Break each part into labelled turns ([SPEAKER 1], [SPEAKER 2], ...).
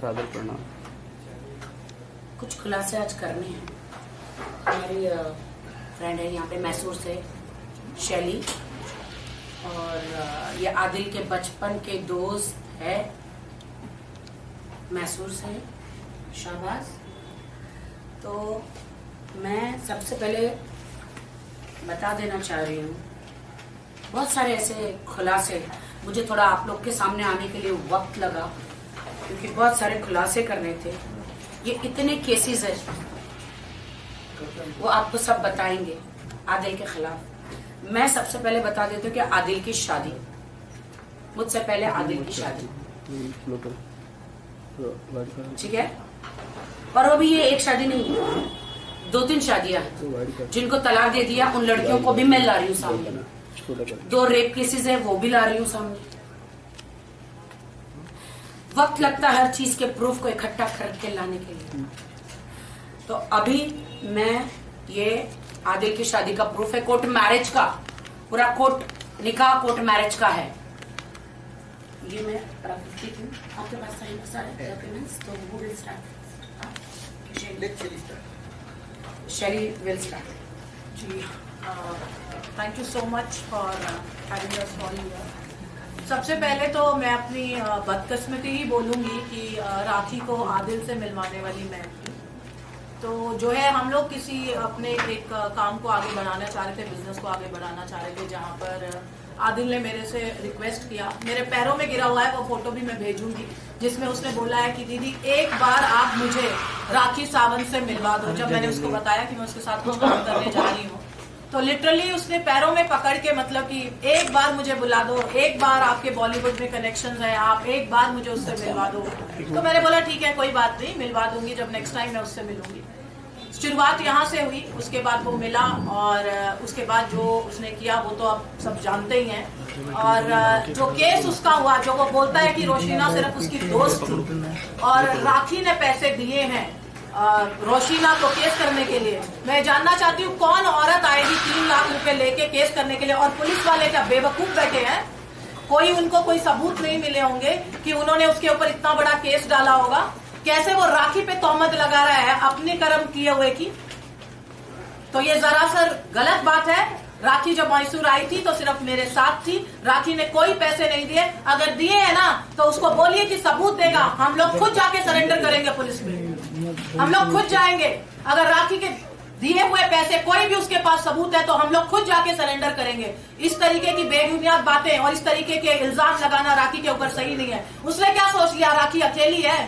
[SPEAKER 1] सादर प्रणाम।
[SPEAKER 2] कुछ खुलासे आज करने हैं। हमारी फ्रेंड है यहाँ पे मैसूर से शैली, और ये आदिल के बचपन के दोस्त है मैसूर से शाहबाज। तो मैं सबसे पहले बता देना चाह रही हूँ, बहुत सारे ऐसे खुलासे, मुझे थोड़ा आप लोग के सामने आने के लिए वक्त लगा क्योंकि बहुत सारे खुलासे करने थे। ये इतने केसेस है, वो आपको सब बताएंगे आदिल के खिलाफ। मैं सबसे पहले बता देती हूँ कि आदिल की शादी, मुझसे पहले आदिल की शादी, ठीक है। और वो भी ये एक शादी नहीं है, 2-3 शादियां हैं। जिनको तलाक दे दिया उन लड़कियों को भी मैं ला रही हूँ सामने। 2 रेप केसेस है, वो भी ला रही हूँ सामने। वक्त लगता है हर चीज के प्रूफ को इकट्ठा करके लाने के लिए। तो अभी मैं ये आदिल की शादी का प्रूफ है, कोर्ट मैरिज का, पूरा कोर्ट निकाह कोर्ट मैरिज का है। ये मैं रखती हूँ आपके पास सारे डॉक्यूमेंट्स। तो वो will start, Shaili will start.
[SPEAKER 3] जी, thank you so much for having us all here. सबसे पहले तो मैं अपनी बदकिस्मती ही बोलूंगी कि राखी को आदिल से मिलवाने वाली मैं थी। तो जो है, हम लोग किसी अपने एक काम को आगे बढ़ाना चाह रहे थे, बिजनेस को आगे बढ़ाना चाह रहे थे, जहां पर आदिल ने मेरे से रिक्वेस्ट किया, मेरे पैरों में गिरा हुआ है, वो फोटो भी मैं भेजूंगी, जिसमें उसने बोला है कि दीदी एक बार आप मुझे राखी सावंत से मिलवा दो। जब मैंने उसको बताया कि मैं उसके साथ कुछ काम करने जा रही हूँ, तो लिटरली उसने पैरों में पकड़ के, मतलब कि एक बार मुझे बुला दो, एक बार आपके बॉलीवुड में कनेक्शंस है, आप एक बार मुझे उससे मिलवा दो। तो मैंने बोला ठीक है, कोई बात नहीं, मिलवा दूंगी जब नेक्स्ट टाइम मैं उससे मिलूंगी। शुरुआत यहाँ से हुई, उसके बाद वो मिला, और उसके बाद जो उसने किया वो तो आप सब जानते ही हैं। और जो केस उसका हुआ, जो वो बोलता है कि रोशीना सिर्फ उसकी दोस्त थी और राखी ने पैसे दिए हैं रोशीना को केस करने के लिए। मैं जानना चाहती हूँ कौन औरत आएगी 3 लाख रुपए लेके केस करने के लिए? और पुलिस वाले क्या बेवकूफ बैठे हैं? कोई उनको कोई सबूत नहीं मिले होंगे कि उन्होंने उसके ऊपर इतना बड़ा केस डाला होगा। कैसे वो राखी पे तोहमत लगा रहा है अपने कर्म किए हुए की? तो ये जरा सर गलत बात है। राखी जब मैसूर आई थी तो सिर्फ मेरे साथ थी, राखी ने कोई पैसे नहीं दिए। अगर दिए हैं ना तो उसको बोलिए कि सबूत देगा, हम लोग खुद जाके सरेंडर करेंगे पुलिस में, हम लोग खुद जाएंगे। अगर राखी के दिए हुए पैसे कोई भी उसके पास सबूत है तो हम लोग खुद जाके सरेंडर करेंगे। इस तरीके की बेबुनियाद बातें और इस तरीके के इल्जाम लगाना राखी के ऊपर सही नहीं है। उसने क्या सोच लिया राखी अकेली है,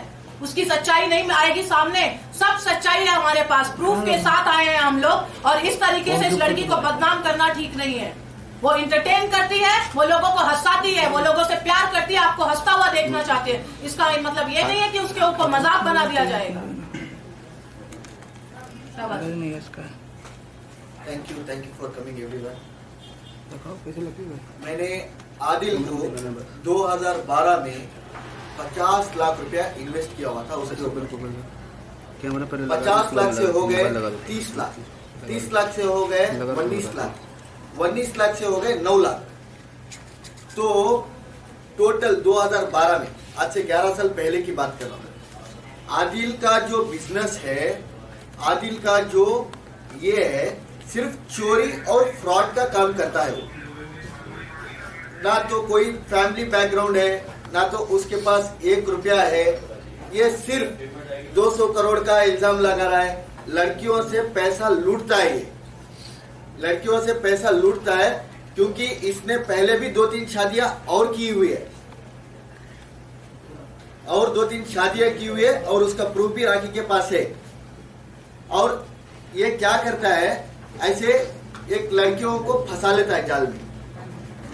[SPEAKER 3] उसकी सच्चाई नहीं आएगी सामने? सब सच्चाई है हमारे पास, प्रूफ के साथ आए हैं हम लोग। और इस तरीके से इस लड़की को बदनाम करना ठीक नहीं है। वो इंटरटेन करती है, वो लोगों को हंसाती है, वो लोगों से प्यार करती है, आपको हंसता हुआ देखना चाहती है। इसका मतलब ये नहीं है कि उसके ऊपर मजाक बना दिया जाएगा।
[SPEAKER 4] Thank you for coming everyone. मैंने आदिल को 2012 में 50 लाख रुपया इन्वेस्ट किया हुआ था उसके ऊपर। 50 लाख से हो गए 30 लाख, 30 लाख से हो गए 19 लाख, 19 लाख से हो गए 9 लाख। तो टोटल 2012 में, आज से 11 साल पहले की बात कर रहा हूँ, आदिल का जो बिजनेस है, आदिल का जो ये है, सिर्फ चोरी और फ्रॉड का काम करता है वो। ना तो कोई फैमिली बैकग्राउंड है, ना तो उसके पास 1 रुपया है। ये सिर्फ 200 करोड़ का इल्जाम लगा रहा है। लड़कियों से पैसा लूटता है, ये लड़कियों से पैसा लूटता है क्योंकि इसने पहले भी 2-3 शादियां और की हुई है, और 2-3 शादियां की हुई है, और उसका प्रूफ भी राखी के पास है। और ये क्या करता है, ऐसे एक लड़कियों को फंसा लेता है जाल में।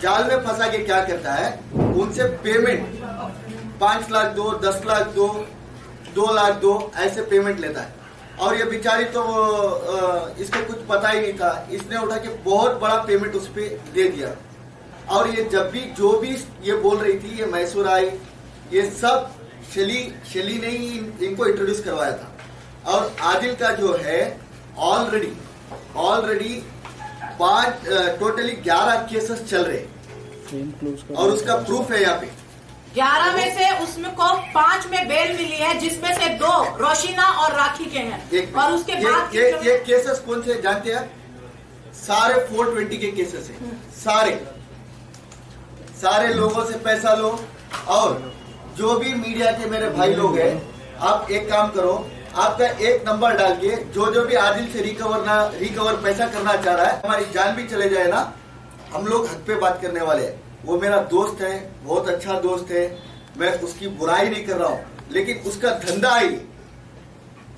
[SPEAKER 4] जाल में फंसा के क्या करता है, उनसे पेमेंट 5 लाख दो, 10 लाख दो, 2 लाख दो, ऐसे पेमेंट लेता है। और ये बेचारी तो इसको कुछ पता ही नहीं था, इसने उठा के बहुत बड़ा पेमेंट उस पर दे दिया। और ये जब भी जो भी ये बोल रही थी, ये मैसूर आई, ये सब शैली ने ही इनको इंट्रोड्यूस करवाया था। और आदिल का जो है ऑलरेडी 5 टोटली 11 केसेस चल रहे, और उसका प्रूफ है यहाँ पे।
[SPEAKER 3] 11 में से उसमें को 5 में बेल मिली है, है, जिसमें से 2 रोशिना और राखी के हैं। और उसके बाद
[SPEAKER 4] ये केसेस कौन से जानते हैं? सारे 420 के केसेस हैं। सारे लोगों से पैसा लो। और जो भी मीडिया के मेरे भाई लोग हैं, आप एक काम करो, आपका एक नंबर डाल के जो भी आदिल से रिकवर पैसा करना चाह रहा है, हमारी जान भी चले जाए ना, हम लोग हक पे बात करने वाले हैं। वो मेरा दोस्त है, बहुत अच्छा दोस्त है, मैं उसकी बुराई नहीं कर रहा हूँ, लेकिन उसका धंधा है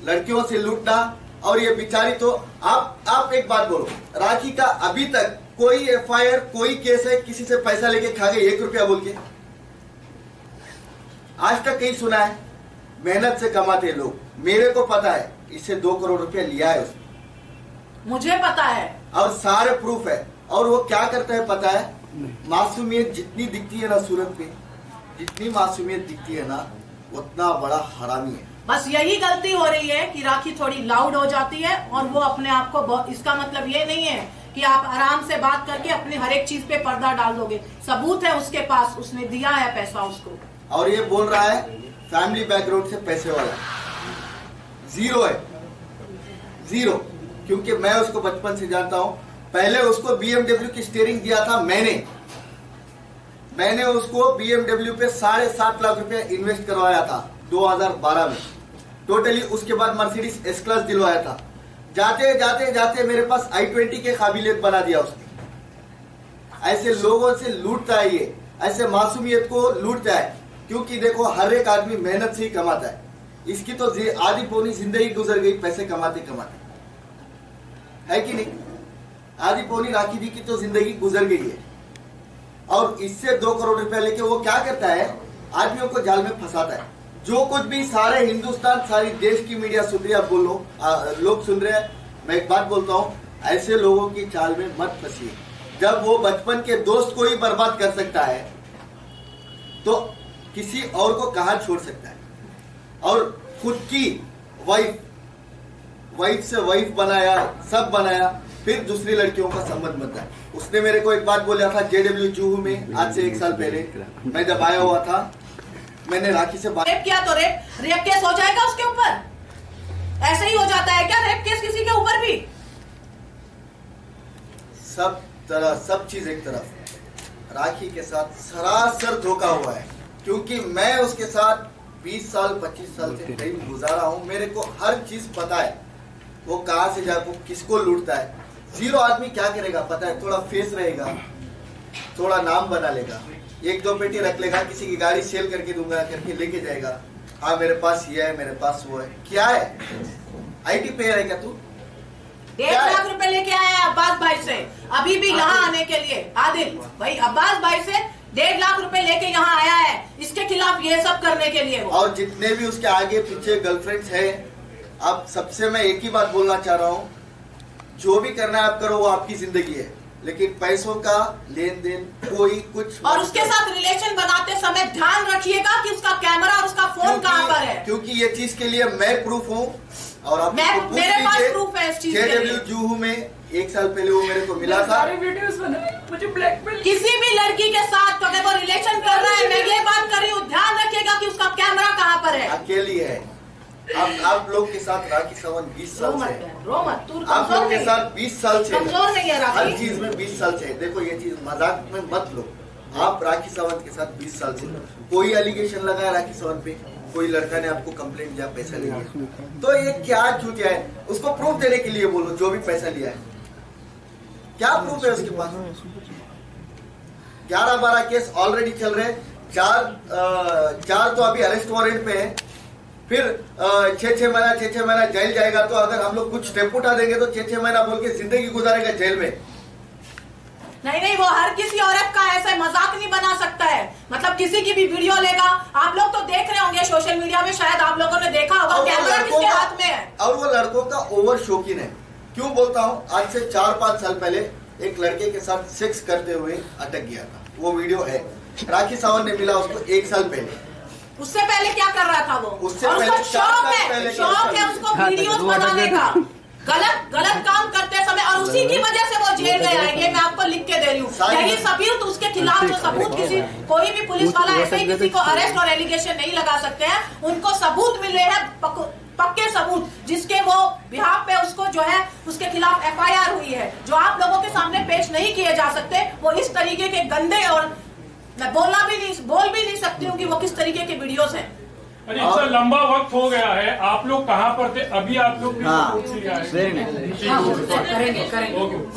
[SPEAKER 4] लड़कियों से लूटना। और ये बेचारी तो आप एक बात बोलो, राखी का अभी तक कोई FIR कोई केस है किसी से पैसा लेके खा गए 1 रुपया बोल के? आज तक कहीं सुना है? मेहनत से कमाते लोग, मेरे को पता है इससे 2 करोड़ रुपया लिया है उसने,
[SPEAKER 3] मुझे पता है
[SPEAKER 4] और सारे प्रूफ है। और वो क्या करता है पता है? मासूमियत जितनी दिखती है ना सूरत पे, जितनी मासूमियत दिखती है ना, उतना बड़ा हरामी है।
[SPEAKER 3] बस यही गलती हो रही है कि राखी थोड़ी लाउड हो जाती है और वो अपने आप को, इसका मतलब ये नहीं है कि आप आराम से बात करके अपनी हर एक चीज पे पर्दा डाल दोगे। सबूत है उसके पास, उसने दिया है पैसा उसको।
[SPEAKER 4] और ये बोल रहा है फैमिली बैकग्राउंड से पैसे वाला, जीरो है, जीरो। क्योंकि मैं उसको बचपन से जानता हूं। पहले उसको BMW की स्टीयरिंग दिया था मैंने उसको BMW पे 7.5 लाख रुपए इन्वेस्ट करवाया था 2012 में टोटली। उसके बाद मर्सिडीज S क्लास दिलवाया था। जाते जाते जाते मेरे पास i20 के काबिलियत बना दिया उसने। ऐसे लोगों से लूटता है ये, ऐसे मासूमियत को लूटता है। क्योंकि देखो हर एक आदमी मेहनत से ही कमाता है। इसकी तो आधी पौनी जिंदगी गुजर गई पैसे कमाते कमाते, है कि नहीं? आधी पौनी राखी दी की तो जिंदगी गुजर गई है। और इससे 2 करोड़ रुपया लेके वो क्या करता है? आदमियों को जाल में फंसाता है। जो कुछ भी सारे हिंदुस्तान, सारी देश की मीडिया सुन रही है, आप बोलो, लोग सुन रहे हैं। मैं एक बात बोलता हूँ, ऐसे लोगों की चाल में मत फंसिए। जब वो बचपन के दोस्त को ही बर्बाद कर सकता है तो किसी और को कहां छोड़ सकता है? और खुद की वाइफ से वाइफ बनाया, सब बनाया, फिर दूसरी लड़कियों का संबंध बनता है। उसने मेरे को एक बात बोला था JW जूहू में, आज से 1 साल पहले मैं जब आया हुआ था, मैंने राखी से बात
[SPEAKER 3] रेप किया तो रेप केस हो जाएगा उसके ऊपर? ऐसे ही हो जाता है क्या रेप केस किसी के ऊपर भी?
[SPEAKER 4] सब चीज एक तरफ, राखी के साथ सरासर धोखा हुआ है। क्योंकि मैं उसके साथ 20 साल 25 साल से करीब गुजारा हूं, मेरे को हर चीज पता है। वो कहां से जाकर किसको लूटता है। जीरो आदमी क्या करेगा पता है? थोड़ा फेस रहेगा, थोड़ा नाम बना लेगा, 1-2 पेटी रख लेगा, किसी की गाड़ी सेल करके दूंगा करके लेके जाएगा। हाँ मेरे पास ये है, मेरे पास वो है। क्या है? IT पेयर है क्या तू?
[SPEAKER 3] 1.5 लाख रुपए लेके आया है अब्बास भाई से, अभी भी यहाँ आने के लिए। आदिल भाई अब्बास भाई से 1.5 लाख रुपए लेके यहाँ आया है, इसके खिलाफ ये सब करने के लिए।
[SPEAKER 4] और जितने भी उसके आगे पीछे गर्लफ्रेंड्स है, अब सबसे मैं एक ही बात बोलना चाह रहा हूँ, जो भी करना है आप करो, वो आपकी जिंदगी है, लेकिन पैसों का लेन देन कोई कुछ।
[SPEAKER 3] और उसके साथ रिलेशन बनाते समय ध्यान रखिएगा कि उसका कैमरा और उसका फोन कहाँ पर है,
[SPEAKER 4] क्योंकि ये चीज के लिए मैं प्रूफ हूँ। और आप
[SPEAKER 3] मेरे पास प्रूफ है इस चीज के लिए।
[SPEAKER 4] JW जूहू में 1 साल पहले वो मेरे को मिला था।
[SPEAKER 2] सारे वीडियोस बनाए, मुझे ब्लैकमेल।
[SPEAKER 3] किसी भी लड़की के साथ अगर वो रिलेशन कर रहा है, मैं ये बात कर रही हूँ, ध्यान रखिएगा कि उसका कैमरा कहाँ पर है।
[SPEAKER 4] अकेली है। आप लोग के साथ राखी सावंत 20 साल से,
[SPEAKER 3] आप
[SPEAKER 4] लोग के साथ 20 साल से,
[SPEAKER 3] कमजोर नहीं है राखी,
[SPEAKER 4] हर चीज में 20 साल से। देखो ये चीज मजाक में मत लो। आप राखी सावंत के साथ 20 साल से, कोई एलिगेशन लगाया राखी सावंत पे, कोई लड़का ने आपको कंप्लेंट दिया, पैसा लिया, तो ये क्या झूठिया है? उसको प्रूफ देने के लिए बोलो, जो भी पैसा लिया है क्या प्रूफ है उसके पास? 11-12 केस ऑलरेडी चल रहे, 4 तो अभी अरेस्ट वारंट पे है, फिर 6-6 महीना जेल जाएगा। तो अगर हम लोग कुछ स्टेप उठा देंगे तो 6-6 महीना बोल के जिंदगी गुजारेगा जेल में।
[SPEAKER 3] नहीं, वो हर किसी औरत का ऐसे मजाक नहीं बना सकता है। मतलब किसी की भी वीडियो लेगा, आप लोग तो देख रहे होंगे सोशल मीडिया में, शायद आप लोगों ने देखा होगा, कैमरा किसके हाथ में है।
[SPEAKER 4] और वो लड़कों का ओवर शौकीन है। क्यों बोलता हूँ? आज से 4-5 साल पहले एक लड़के के साथ सेक्स करते हुए अटक गया था, वो वीडियो है। राखी सावंत ने मिला उसको 1 साल पहले।
[SPEAKER 3] उससे पहले क्या कर रहा था वो?
[SPEAKER 4] उससे
[SPEAKER 3] और
[SPEAKER 4] पहले
[SPEAKER 3] उसका शौक है उसको वीडियोस बनाने का। गलत काम करते समय, और उसी की वजह से वो जेल गया है। ये मैं आपको लिख के दे रही हूँ। यही सबूत, उसके खिलाफ जो सबूत किसी कोई भी पुलिस वाला ऐसे ही किसी को अरेस्ट और एलिगेशन नहीं लगा सकते हैं। उनको सबूत मिल रहे हैं, पक्के सबूत, जिसके वो बिहाफ पे उसको जो है उसके खिलाफ FIR हुई है, जो आप लोगों के सामने पेश नहीं किए जा सकते। वो इस तरीके के गंदे, और मैं बोल भी नहीं सकती हूँ कि वो किस तरीके के वीडियोस हैं।
[SPEAKER 1] अरे इसका लंबा वक्त हो गया है, आप लोग कहाँ पर थे? अभी आप लोग
[SPEAKER 2] करेंगे।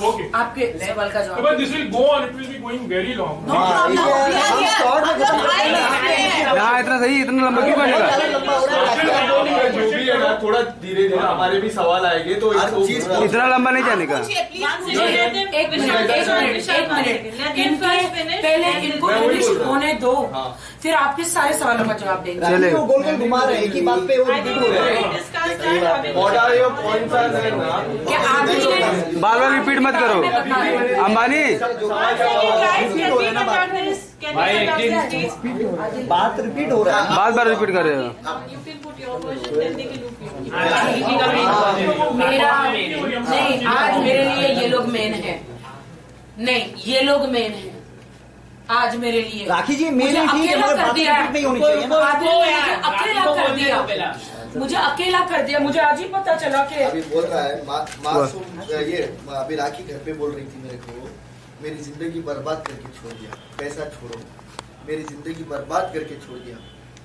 [SPEAKER 1] ओके,
[SPEAKER 2] आपके सवाल का जवाब।
[SPEAKER 1] This will go on, it will be going very long.
[SPEAKER 5] इतना सही, इतना लंबा क्यों बनेगा?
[SPEAKER 6] जो भी है ना, थोड़ा धीरे धीरे हमारे भी सवाल आएंगे, तो
[SPEAKER 5] इतना लंबा नहीं जाने का।
[SPEAKER 2] एक मिनट, पहले इनको फिनिश होने दो, फिर आपके सारे सवालों का जवाब देंगे।
[SPEAKER 5] चले
[SPEAKER 4] गोल गोल घुमा रहे हैं, एक ही बात पे वो रिपीट हो रहा है।
[SPEAKER 5] बार बार रिपीट मत करो अंबानी।
[SPEAKER 4] बात रिपीट हो रहा है,
[SPEAKER 5] बार बार रिपीट कर रहे हो।
[SPEAKER 2] मेरा नहीं, आज मेरे लिए ये लोग मेन है। नहीं, ये लोग मेन है आज मेरे लिए।
[SPEAKER 4] राखी जी मेन है, ठीक है, मगर बात रिपीट नहीं होनी चाहिए ना।
[SPEAKER 2] अकेला कर दिया, मुझे अकेला कर दिया। मुझे आज ही पता चला कि
[SPEAKER 4] अभी बोल रहा है मासूम, ये अभी राखी घर पे बोल रही थी मेरे को, मेरी जिंदगी बर्बाद करके छोड़ दिया, पैसा छोड़ो, मेरी जिंदगी बर्बाद करके छोड़ दिया।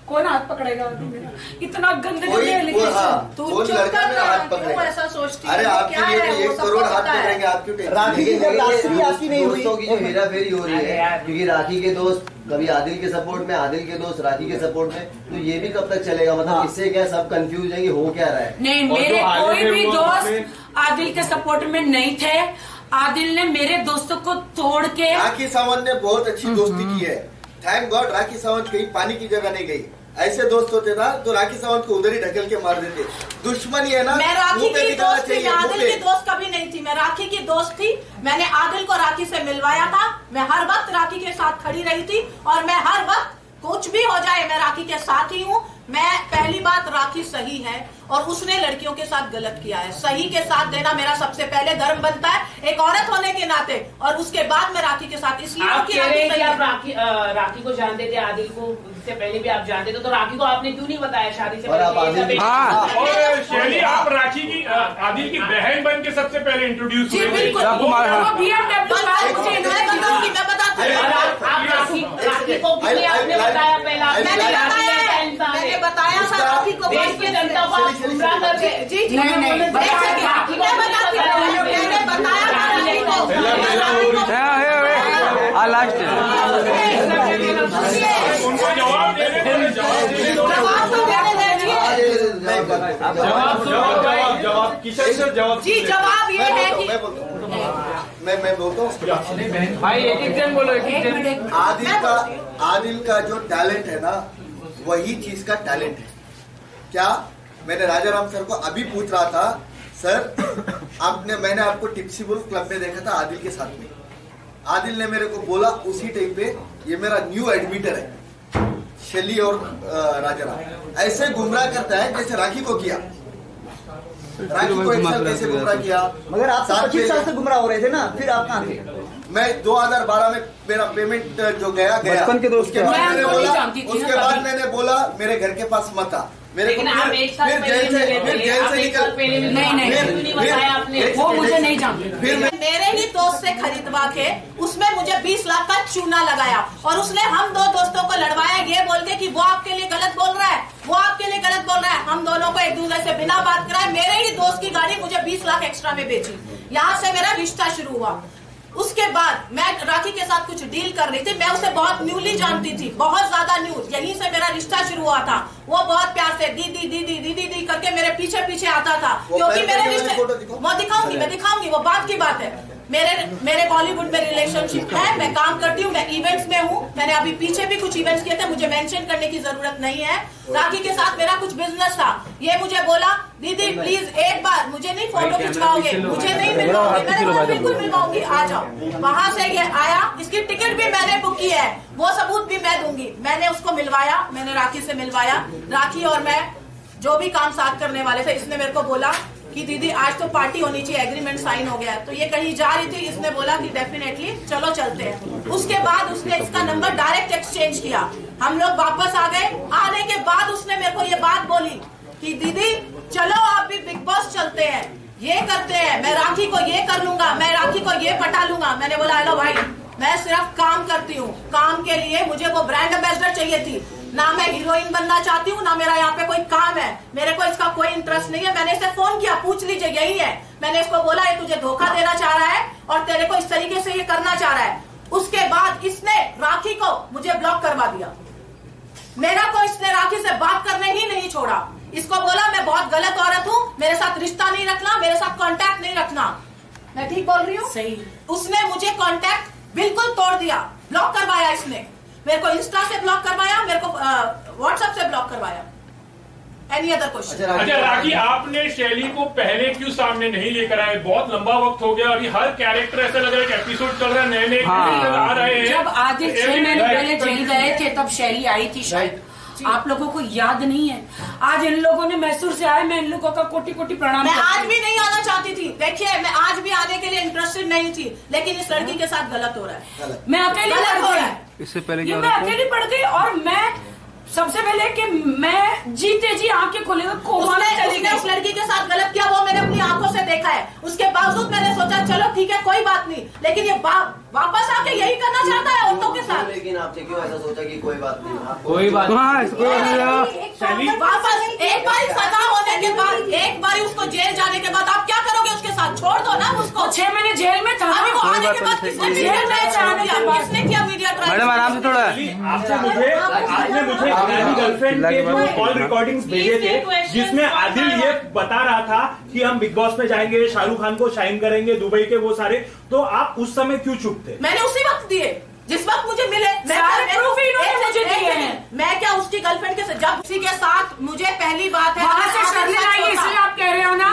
[SPEAKER 2] कौन हाथ पकड़ेगा अभी मेरा? इतना गंदे
[SPEAKER 4] तू
[SPEAKER 3] लड़का मेरा हाथ पकड़ेगा, ऐसा सोचती है?
[SPEAKER 4] अरे आपके लिए तो 1 करोड़ हाथ पकड़ेंगे, आप क्यों टेंशन?
[SPEAKER 7] राखी की आपकी नहीं हुई, दोस्तों की जो हेराफेरी हो रही है, क्योंकि राखी के दोस्त कभी आदिल के सपोर्ट में, आदिल के दोस्त राखी के सपोर्ट में, तो ये भी कब तक चलेगा? मतलब इससे क्या सब कंफ्यूज है कि हो क्या रहा है?
[SPEAKER 2] नहीं, मेरे कोई भी दोस्त आदिल के सपोर्ट में नहीं थे। आदिल ने मेरे दोस्तों को तोड़ के,
[SPEAKER 4] राखी सावंत ने बहुत अच्छी दोस्ती की है। थैंक गॉड राखी सावंत कहीं पानी की जगह नहीं गई। ऐसे दोस्त होते ना तो राखी सावंत को उधर ही ढकेल के मार देते। दुश्मनी है ना,
[SPEAKER 3] मैं राखी
[SPEAKER 4] मुंह पे
[SPEAKER 3] की
[SPEAKER 4] दिखाना
[SPEAKER 3] दोस्त थी,
[SPEAKER 4] चाहिए,
[SPEAKER 3] मैं
[SPEAKER 4] मुंह
[SPEAKER 3] आदिल
[SPEAKER 4] पे।
[SPEAKER 3] की दोस्त कभी नहीं थी। मैं राखी की दोस्त थी। मैंने आदिल को राखी से मिलवाया था। मैं हर वक्त राखी के साथ खड़ी रही थी, और मैं हर वक्त कुछ भी हो जाए मैं राखी के साथ ही हूँ। मैं पहली बात, राखी सही है और उसने लड़कियों के साथ गलत किया है। सही के साथ देना मेरा सबसे पहले धर्म बनता है एक औरत होने के नाते, और उसके बाद मैं राखी के साथ। इसलिए
[SPEAKER 8] आप कह रहे हैं कि आप राखी को जानते थे, आदिल को इससे पहले भी आप जानते थे, तो राखी को आपने क्यों नहीं बताया शादी से पहले?
[SPEAKER 1] और शैली, आप राखी की आदिल की बहन बन के सबसे पहले इंट्रोड्यूस हुए।
[SPEAKER 8] राखी को आपने बताया पहला?
[SPEAKER 3] मैंने बताया था राखी को,
[SPEAKER 8] देश की जनता को आप गुमराह करके।
[SPEAKER 3] जी मैंने बताया था राखी को।
[SPEAKER 5] लास्ट
[SPEAKER 1] उनको जवाब देने
[SPEAKER 6] जवाब किशन सर, जवाब
[SPEAKER 3] जी जवाब ये है कि
[SPEAKER 4] मैं बोलता हूँ
[SPEAKER 5] भाई, एक जन बोलो, एक जन।
[SPEAKER 4] आदिल का जो टैलेंट है ना, वही चीज का टैलेंट है। क्या मैंने राजा राम सर को अभी पूछ रहा था, सर मैंने आपको टिप्सी बुल क्लब में देखा था आदिल के साथ में। आदिल ने मेरे को बोला उसी टाइम पे, ये मेरा न्यू एडमिटर है शैली और राजा राम। ऐसे गुमराह करता है जैसे राखी को किया। राखी को एक साल कैसे गुमराह किया?
[SPEAKER 7] मगर आप 25 साल से गुमराह हो रहे थे ना, फिर आप कहाँ थे?
[SPEAKER 4] मैं 2012 में मेरा पेमेंट जो गया
[SPEAKER 5] बचपन के दोस्त
[SPEAKER 4] उसके बाद मैंने बोला मेरे घर के पास मत आ। मेरे को फिर जेल से निकल,
[SPEAKER 2] नहीं
[SPEAKER 8] बताया आपने,
[SPEAKER 2] वो मुझे नहीं जानते।
[SPEAKER 4] फिर
[SPEAKER 3] मेरे ही दोस्त से खरीदवा के उसमें मुझे 20 लाख का चूना लगाया, और उसने हम दो दोस्तों को लड़वाया ये बोल के कि वो आपके लिए गलत बोल रहा है, वो आपके लिए गलत बोल रहा है। हम दोनों को एक दूसरे से बिना बात कराए मेरे ही दोस्त की गाड़ी मुझे 20 लाख एक्स्ट्रा में बेची। यहाँ से मेरा रिश्ता शुरू हुआ। उसके बाद मैं राखी के साथ कुछ डील कर रही थी। मैं उसे बहुत न्यूली जानती थी, बहुत ज्यादा न्यू। यहीं से मेरा रिश्ता शुरू हुआ था। वो बहुत प्यार से दीदी दीदी दीदी दी करके मेरे पीछे पीछे आता था, क्योंकि मेरे रिश्ते वो दिखाऊंगी, मैं दिखाऊंगी, वो बात की बात है। मेरे बॉलीवुड में रिलेशनशिप है, मैं काम करती हूँ, मैं इवेंट्स में हूँ। मैंने अभी पीछे भी कुछ इवेंट्स किए थे, मुझे मेंशन करने की जरूरत नहीं है। राखी के साथ मेरा कुछ बिजनेस था। ये मुझे बोला दीदी प्लीज एक बार मुझे नहीं फोटो खिंचवाओगे, मुझे नहीं मिलवाओगे? मैंने बोला बिल्कुल मिलवाऊंगी, आ जाओ। वहां से ये आया, इसकी टिकट भी मैंने बुक की है, वो सबूत भी मैं दूंगी। मैंने उसको मिलवाया, मैंने राखी से मिलवाया। राखी और मैं जो भी काम साथ करने वाले थे, इसने मेरे को बोला कि दीदी आज तो पार्टी होनी चाहिए, एग्रीमेंट साइन हो गया। तो ये कहीं जा रही थी, इसने बोला कि डेफिनेटली चलो चलते हैं। उसके बाद उसने इसका नंबर डायरेक्ट एक्सचेंज किया, हम लोग वापस आ गए। आने के बाद उसने मेरे को ये बात बोली कि दीदी चलो आप भी बिग बॉस चलते हैं, ये करते हैं, मैं राखी को ये कर लूंगा, मैं राखी को ये पटा लूंगा। मैंने बोला हेलो भाई, मैं सिर्फ काम करती हूँ, काम के लिए मुझे वो ब्रांड एम्बेसडर चाहिए थी, ना मैं हीरोइन बनना चाहती हूँ, ना मेरा यहाँ पे कोई काम है, मेरे को इसका कोई इंटरेस्ट नहीं है। मैंने इसे फोन किया, पूछ लीजिए, यही है। मैंने इसको बोला ये तुझे धोखा देना चाह रहा है और तेरे को इस तरीके से ये करना चाह रहा है। उसके बाद इसने राखी को मुझे ब्लॉक करवा दिया, मेरा को इसने राखी से बात करने ही नहीं छोड़ा। इसको बोला मैं बहुत गलत औरत हूँ, मेरे साथ रिश्ता नहीं रखना, मेरे साथ कांटेक्ट नहीं रखना। मैं ठीक बोल रही हूँ?
[SPEAKER 2] सही।
[SPEAKER 3] उसने मुझे कांटेक्ट बिल्कुल तोड़ दिया, ब्लॉक करवाया इसने, मेरे को इंस्टा से ब्लॉक करवाया, मेरे को व्हाट्सएप से ब्लॉक करवाया। Any other question?
[SPEAKER 1] अच्छा राखी, आपने शैली को पहले क्यों सामने नहीं लेकर आए? बहुत लंबा वक्त हो गया और ये हर कैरेक्टर ऐसा लग रहा है कि एपिसोड चल रहा है, नए नए आ रहे हैं।
[SPEAKER 2] जब आदिल 6 महीने पहले जेल गए थे तब शैली आई थी शायद, आप लोगों को याद नहीं है? आज इन लोगों ने मैसूर से आए, मैं इन लोगों का कोटि कोटि प्रणाम।
[SPEAKER 3] मैं आज भी नहीं आना चाहती थी, देखिए मैं आज भी आने के लिए इंटरेस्टेड नहीं थी, लेकिन इस लड़की के साथ गलत हो रहा है।
[SPEAKER 2] मैं अकेली पड़ गई,
[SPEAKER 5] इससे पहले
[SPEAKER 2] ये मैं अकेली पड़ गई। और मैं सबसे पहले कि मैं जीते जी आंखें खोले कोमा में चली गई।
[SPEAKER 3] उस लड़की के साथ गलत किया, वो मैंने अपनी आंखों से देखा है। उसके बावजूद मैंने सोचा चलो ठीक है कोई बात नहीं, लेकिन ये वापस आके यही करना चाहता है औरतों के साथ।
[SPEAKER 7] लेकिन आपने क्यों ऐसा सोचा कि कोई बात नहीं?
[SPEAKER 6] कोई बात
[SPEAKER 3] वापस एक बार सजा होने के बाद, एक बार उसको जेल जाने के बाद आप क्या करोगे उसके साथ? छोड़ दो ना उसको।
[SPEAKER 2] 6 महीने जेल में था,
[SPEAKER 3] अभी वो आने के बाद किसने मीडिया ट्रायल किसने किया? Media trial.
[SPEAKER 5] मैडम आराम से थोड़ा।
[SPEAKER 6] आपने मुझे अपनी गर्लफ्रेंड के जो कॉल रिकॉर्डिंग्स भेजे थे जिसमें आदिल ये बता रहा था कि हम बिग बॉस में जाएंगे, शाहरुख खान को शाइन करेंगे, दुबई के वो सारे, तो आप उस समय क्यों चुप थे?
[SPEAKER 3] मैंने उसी वक्त दिए जिस वक्त मुझे मिले।
[SPEAKER 2] सारे प्रूफ ही इन्होंने मुझे दिए हैं।
[SPEAKER 3] मैं क्या उसकी गर्लफ्रेंड के जब उसी के साथ मुझे पहली बात है
[SPEAKER 2] वहां से शर्मिला आई, इसलिए आप कह रहे हो ना?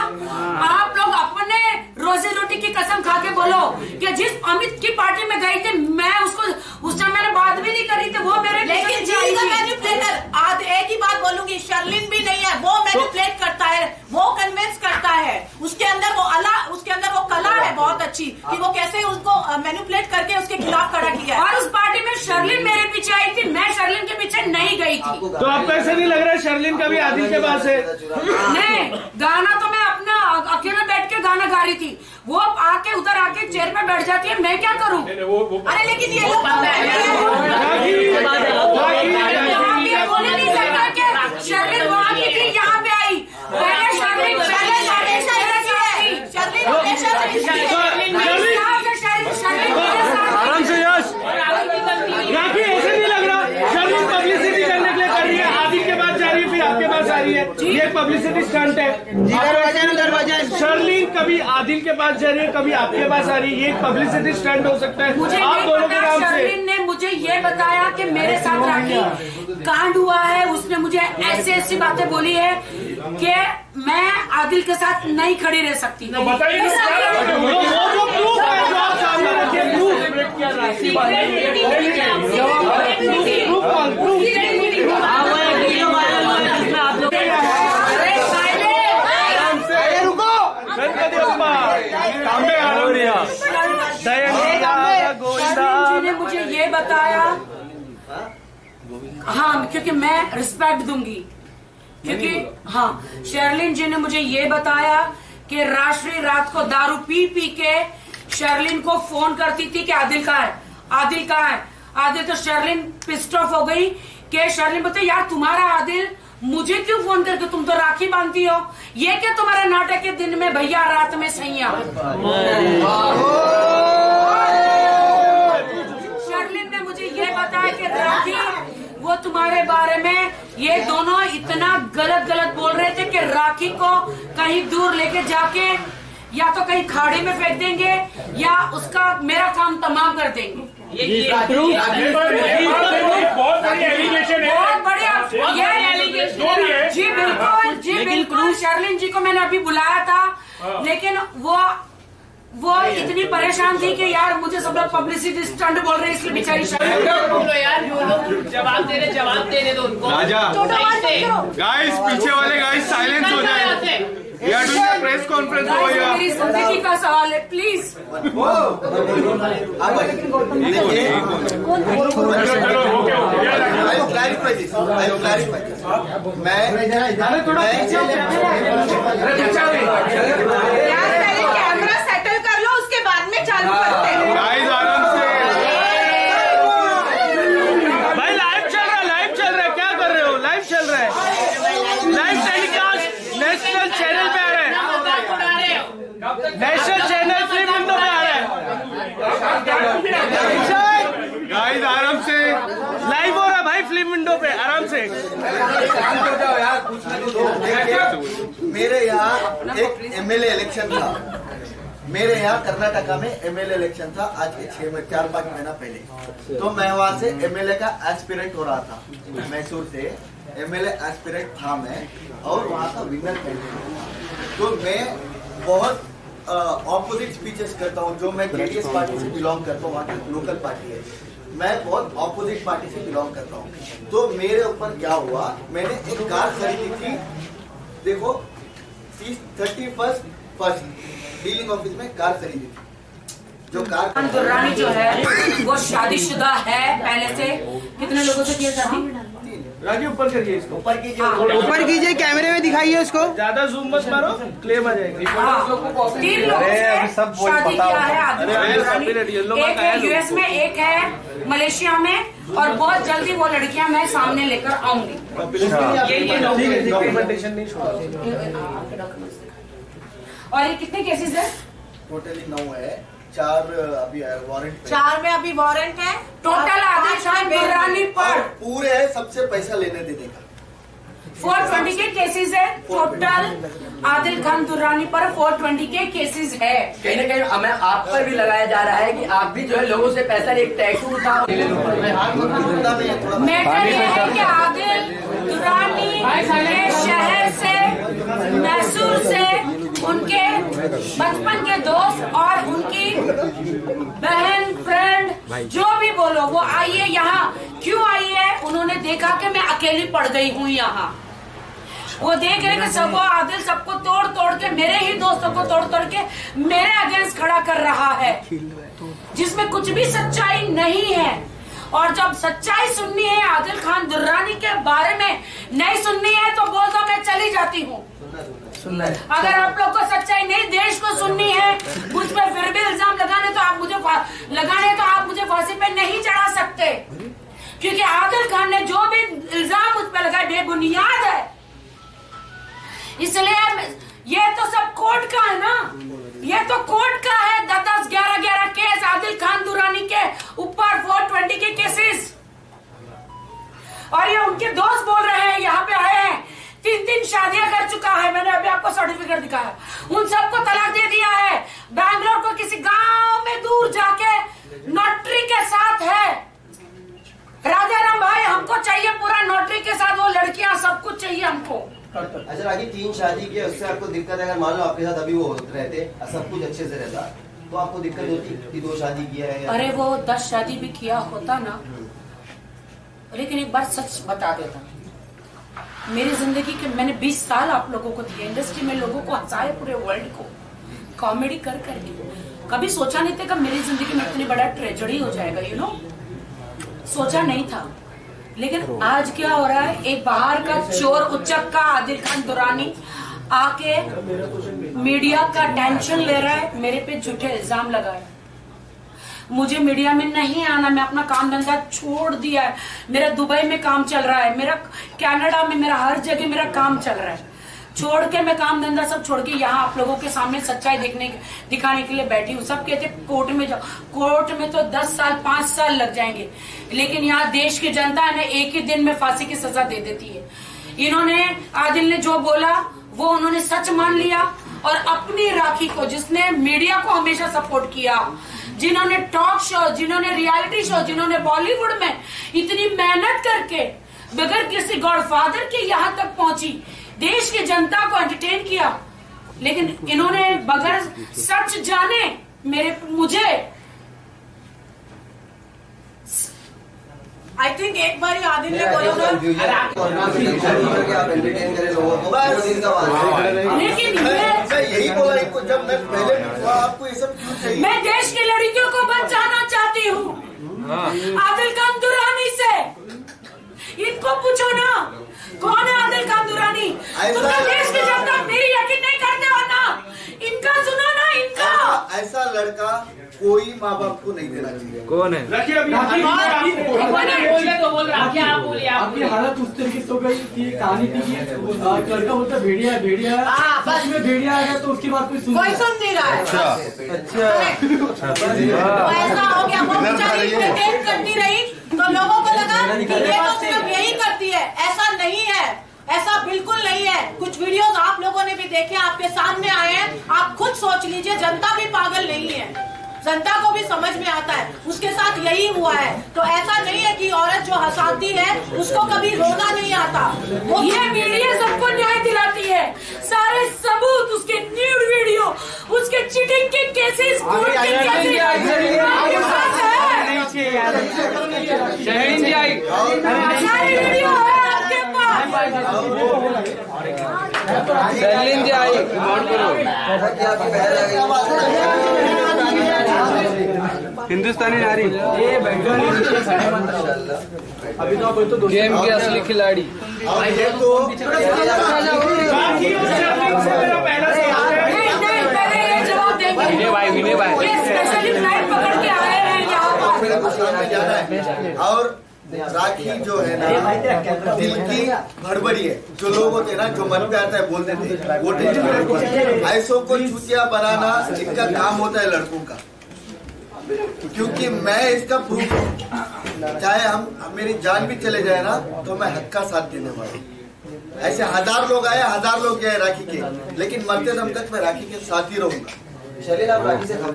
[SPEAKER 2] आप लोग अपने रोजी रोटी की कसम खा के बोलो कि जिस अमित की पार्टी में गई थी, मैं उसको उस टाइम मैंने बात भी नहीं करी थी, वो मेरे
[SPEAKER 3] लेकिन मैनिपुलेटर। आज एक ही बात बोलूंगी, शर्लिन भी नहीं है, वो मैनिपुलेट करता है, वो कन्विंस करता है। उसके अंदर वो कला है बहुत अच्छी कि वो कैसे उसको मैनिपुलेट करके उसके खिलाफ खड़ा किया।
[SPEAKER 2] और उस पार्टी में शर्लिन मेरे पीछे आई थी, मैं शर्लिन के पीछे नहीं गई थी।
[SPEAKER 6] तो आपको ऐसा नहीं लग रहा है शर्लिन का भी आदिल के पास है?
[SPEAKER 2] नहीं, गाना तो मैं अपना अकेले बैठ के गाना गा रही थी, वो आके उधर आके चेयर पे बैठ जाती है, मैं क्या करूं?
[SPEAKER 3] अरे लेकिन ये लोग
[SPEAKER 2] बोल नहीं सकता कि शर्लिन वहां की थी, यहाँ पे आई। पहले शर्लिन
[SPEAKER 6] आराम से यश, राखी ऐसे नहीं लग रहा शर्लिन पब्लिसिटी करने के लिए कर रही है, आदिल के पास जा रही है, फिर आपके पास आ रही है, ये पब्लिसिटी स्टंट है। शर्लिन कभी आदिल के पास जा रही है, कभी आपके पास आ रही है, ये पब्लिसिटी स्टंट हो सकता है।
[SPEAKER 2] मुझे
[SPEAKER 6] आप दोनों के नाम से।
[SPEAKER 2] शर्लिन ने मुझे ये बताया कि मेरे साथ राखी कांड हुआ है, उसने मुझे ऐसी बातें बोली है कि मैं आदिल के साथ नहीं खड़ी रह सकती।
[SPEAKER 1] बताइए
[SPEAKER 6] वो प्रूफ है जो आप सामने रखिए,
[SPEAKER 2] शर्लिन जी ने मुझे ये बताया, हाँ, क्योंकि मैं रिस्पेक्ट दूंगी, क्योंकि हाँ, शर्लिन जी ने मुझे ये बताया कि राष्ट्रीय रात को दारू पी के शर्लिन को फोन करती थी कि आदिल कहाँ है, आदिल कहाँ है, आदिल। तो शर्लिन पिस्ड ऑफ हो गई कि शर्लिन बोलते यार तुम्हारा आदिल मुझे क्यों फोन करके, तुम तो राखी बांधती हो, ये क्या तुम्हारा नाटक के दिन में भैया रात में सैया। शर्लिन ने मुझे ये बताया कि राखी वो तुम्हारे बारे में ये दोनों इतना गलत बोल रहे थे कि राखी को कहीं दूर लेके जाके या तो कहीं खाड़ी में फेंक देंगे या उसका मेरा काम तमाम कर देंगे।
[SPEAKER 1] बहुत बड़ी एलिगेशन है,
[SPEAKER 2] बहुत बढ़िया ये एलिगेशन। जी बिल्कुल शर्लिन जी को मैंने अभी बुलाया था, लेकिन वो इतनी परेशान थी कि यार मुझे सब लोग पब्लिसिटी स्टंट बोल रहे हैं, इसलिए बेचारी
[SPEAKER 8] बोलो यार, जो लोग जवाब देने दो उनको।
[SPEAKER 6] राजा गाइस, पीछे वाले गाइस साइलेंस हो जाए। प्रेस कॉन्फ्रेंस हो गया।
[SPEAKER 2] मेरी जिंदगी का सवाल है, प्लीज।
[SPEAKER 3] कैमरा सेटल कर लो, उसके बाद में चालू करते हैं।
[SPEAKER 6] आराम से भाई, लाइव चल रहा है, क्या कर रहे हो? लाइव चल रहा है, लाइव टेलीकास्ट नेशनल चैनल पे आ रहा है, नेशनल चैनल फिल्म विंडो पे आ रहा है। गाइस आराम से लाइव हो रहा है भाई, फिल्म विंडो पे आराम से।
[SPEAKER 4] मेरे यहाँ एक एमएलए इलेक्शन था, मेरे यहाँ कर्नाटका में एमएलए इलेक्शन था आज के 4-5 महीना पहले। तो मैं वहाँ से एमएलए का एस्पिरेंट हो रहा था, मैसूर से एमएलए एस्पिरेंट था मैं, और वहाँ का विनर कैंडिडेट। तो मैं बहुत ऑपोजिट स्पीचेस करता हूँ, जो मैं जेडीएस पार्टी से बिलोंग करता हूँ, वहाँ की लोकल पार्टी है, मैं बहुत ऑपोजिट पार्टी से बिलोंग करता हूँ। तो मेरे ऊपर क्या हुआ, मैंने एक कार खरीदी थी, देखो 31st डीलिंग ऑफिस में कार खरीदी थी। जो कार
[SPEAKER 2] दुर्रानी जो है वो शादीशुदा है पहले से। कितने लोगों से किया शादी?
[SPEAKER 6] राजी ऊपर करिए इसको,
[SPEAKER 2] ऊपर
[SPEAKER 5] कीजिए, कैमरे में दिखाइए इसको।
[SPEAKER 6] ज्यादा जूम मत मारो, क्लेम आ जाएगा।
[SPEAKER 2] 3 लोगों से शादी किया है आदिल दुर्रानी। एक है यूएस में, एक है मलेशिया में, और बहुत जल्दी वो लड़कियां मैं सामने लेकर आऊंगी।
[SPEAKER 6] डॉक्यूमेंटेशन नहीं छोड़ा।
[SPEAKER 2] और ये कितने केसेस है?
[SPEAKER 4] टोटली 9 है, 4 अभी वारंट,
[SPEAKER 3] 4 में अभी वारंट है।
[SPEAKER 2] टोटल आदिल खान दुर्रानी पर
[SPEAKER 4] पूरे है सबसे पैसा लेने देने का।
[SPEAKER 2] 420 के केसेस है टोटल। आदिल खान दुर्रानी पर 420 के केसेस है।
[SPEAKER 9] कहीं ना कहीं हमें आप पर भी लगाया जा रहा है कि आप भी जो है लोगों से पैसा एक टैक्स उठा।
[SPEAKER 2] मैटर ये है कि आदिल दुर्रानी के शहर से, मैसूर से उनके बचपन के दोस्त और उनकी बहन, फ्रेंड, जो भी बोलो, वो आई है यहाँ। क्यों आई है? उन्होंने देखा कि मैं अकेली पड़ गई हूँ यहाँ। वो देख रहे कि सबको आदिल सबको तोड़ तोड़ के, मेरे ही दोस्तों को तोड़ तोड़ के मेरे अगेंस्ट खड़ा कर रहा है, जिसमें कुछ भी सच्चाई नहीं है। और जब सच्चाई सुननी है आदिल खान दुर्रानी के बारे में, नहीं सुननी है तो बोल दो, मैं चली जाती हूँ। अगर आप लोग को सच्चाई नहीं देश को सुननी है, मुझ पर फिर भी इल्जाम लगाने तो आप मुझे फांसी पे नहीं चढ़ा सकते, क्योंकि आदिल खान ने जो भी इल्जाम मुझ पर लगाए बेबुनियाद है। इसलिए ये तो सब कोर्ट का है ना, ये तो कोर्ट का है। 10-10, 11-11 केस आदिल खान दुर्रानी के ऊपर, 420 के केसेस। और ये उनके दोस्त बोल रहे हैं, यहाँ पे आए हैं, 3 शादियां कर चुका है। मैंने अभी आपको सर्टिफिकेट दिखाया। उन सबको तलाक दे दिया है। बैंगलोर को किसी गांव में दूर जाके नोटरी के साथ है। राजाराम भाई, हमको चाहिए पूरा नोटरी के साथ, वो लड़कियां, सब कुछ चाहिए हमको।
[SPEAKER 7] अच्छा रागी, 3 शादी की, उससे आपको दिक्कत है? अगर मान लो आपके साथ अभी वो रहते, सब कुछ अच्छे से रहता, तो आपको दिक्कत होती कि 2 शादी किया है?
[SPEAKER 2] अरे वो 10 शादी भी किया होता ना, लेकिन एक बार सच बता देता, मेरी जिंदगी के मैंने 20 साल आप लोगों को दिए, इंडस्ट्री में लोगों को हंसाए, पूरे वर्ल्ड को कॉमेडी कर करके। कभी सोचा नहीं था कि मेरी जिंदगी में इतनी बड़ा ट्रेजेडी हो जाएगा, यू नो, सोचा नहीं था। लेकिन आज क्या हो रहा है, एक बाहर का चोर उच्चक का आदिल खान दुर्रानी आके मीडिया का टेंशन ले रहा है, मेरे पे झूठे इल्जाम लगाए। मुझे मीडिया में नहीं आना, मैं अपना काम धंधा छोड़ दिया है। मेरा दुबई में काम चल रहा है, मेरा कनाडा में, मेरा हर जगह मेरा काम चल रहा है। छोड़ के मैं काम धंधा सब छोड़ के यहाँ आप लोगों के सामने सच्चाई दिखाने के लिए बैठी हूँ। सब कहते कोर्ट में जाओ, कोर्ट में तो 10 साल 5 साल लग जाएंगे, लेकिन यहाँ देश की जनता ने एक ही दिन में फांसी की सजा दे देती है। इन्होंने, आदिल ने जो बोला वो उन्होंने सच मान लिया, और अपनी राखी को, जिसने मीडिया को हमेशा सपोर्ट किया, जिन्होंने टॉक शो, जिन्होंने रियलिटी शो, जिन्होंने बॉलीवुड में इतनी मेहनत करके बगैर किसी गॉडफादर के यहाँ तक पहुंची, देश की जनता को एंटरटेन किया, लेकिन इन्होंने बगैर सच जाने मुझे
[SPEAKER 3] आई थिंक एक बार आदिल ने बोला था,
[SPEAKER 2] लेकिन
[SPEAKER 4] यही बोला इनको, जब मैं पहले हुआ आपको ये सब क्यों चाहिए?
[SPEAKER 2] मैं देश की लड़कियों को बचाना चाहती हूँ आदिल खान दुरानी से। इनको पूछो ना कौन है आदिल खान दुरानी। तुम देश की जनता मेरी यकीन नहीं करते हो ना, इनका सुनो ना, इनका।
[SPEAKER 4] ऐसा लड़का कोई माँ बाप को नहीं देना चाहिए।
[SPEAKER 6] कौन है?
[SPEAKER 8] आपकी
[SPEAKER 10] हालत उस तरीके से हो गई कि कहानी थी कि लड़का बोलता भेड़िया है, भेड़िया है, बस में भेड़िया आ गया तो उसके बाद कोई सुन
[SPEAKER 3] नहीं रहा है।
[SPEAKER 6] अच्छा
[SPEAKER 3] ऐसा हो गया, वो बेचारी प्रिटेंड करती रही तो लोगों को लगा कि ये तो सिर्फ यही करती है। ऐसा नहीं है, ऐसा बिल्कुल नहीं है। कुछ वीडियोस आप लोगों ने भी देखे, आपके सामने आए हैं, आप खुद सोच लीजिए। जनता भी पागल नहीं है, जनता को भी समझ में आता है, उसके साथ यही हुआ है। तो ऐसा नहीं है कि औरत जो हंसाती है उसको कभी रोना नहीं आता।
[SPEAKER 2] ये मीडिया सबको न्याय दिलाती है, सारे सबूत, उसके न्यूड वीडियो, उसके चीटिंग के केसेस, कोर्ट के केसेस सारी वीडियो है आपके पास।
[SPEAKER 5] हिंदुस्तानी नारी
[SPEAKER 10] अभी तो
[SPEAKER 5] गेम के असली खिलाड़ी।
[SPEAKER 2] विनय भाई स्पेशली फ्लाइट पकड़ के आए हैं यहाँ पर।
[SPEAKER 4] और राखी जो है ना दिल की भड़बड़ी है, जो लोग होते हैं ना जो मन पे आता है बोल देते हैं, वो ऐसों को चूतिया बनाना इनका काम होता है लड़कों का। क्योंकि मैं इसका प्रूफ हूँ, चाहे हम मेरी जान भी चले जाए ना तो मैं हक का साथ देने वाला हूँ। ऐसे 1000 लोग आए, 1000 लोग गए राखी के, लेकिन मरते दम तक मैं राखी के साथ ही रहूंगा।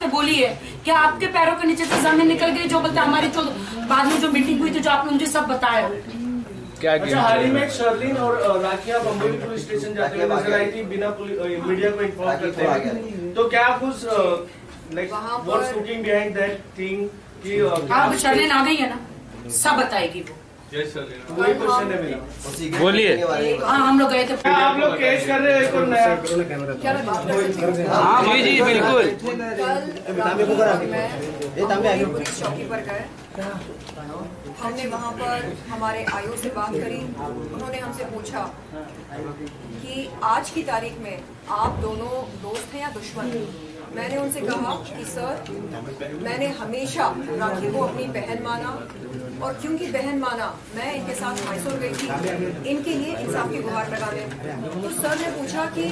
[SPEAKER 2] बोलिए क्या आपके पैरों के नीचे से जमीन निकल गई? जो बोलते हमारी जो बाद में जो मीटिंग हुई थी, जो आपने मुझे सब बताया
[SPEAKER 6] क्या? अच्छा, हाल ही में शर्लिन और राखिया बम्बई पुलिस स्टेशन जाते हुए नजर आई थी बिना मीडिया को इन्फॉर्म करते हुए। तो क्या कुछ what's cooking behind that thing कि
[SPEAKER 2] आप शर्लिन आ गई है ना, सब बताएगी वो।
[SPEAKER 6] वही क्वेश्चन है मेरा।
[SPEAKER 5] बोलिए।
[SPEAKER 2] हाँ हम लोग गए थे।
[SPEAKER 6] आप लोग केस कर रहे हो कोई नया?
[SPEAKER 5] हाँ जी जी बिल्कुल।
[SPEAKER 11] पुलिस चौकी पर गए, हमने वहाँ पर हमारे आईओ से बात करी। उन्होंने हमसे पूछा कि आज की तारीख में आप दोनों दोस्त हैं या दुश्मन हैं। मैंने उनसे कहा कि सर मैंने हमेशा राखी को अपनी बहन माना, और क्योंकि बहन माना मैं इनके साथ मैसूर गई थी इनके लिए इंसाफ की गुहार लगाने। तो सर ने पूछा कि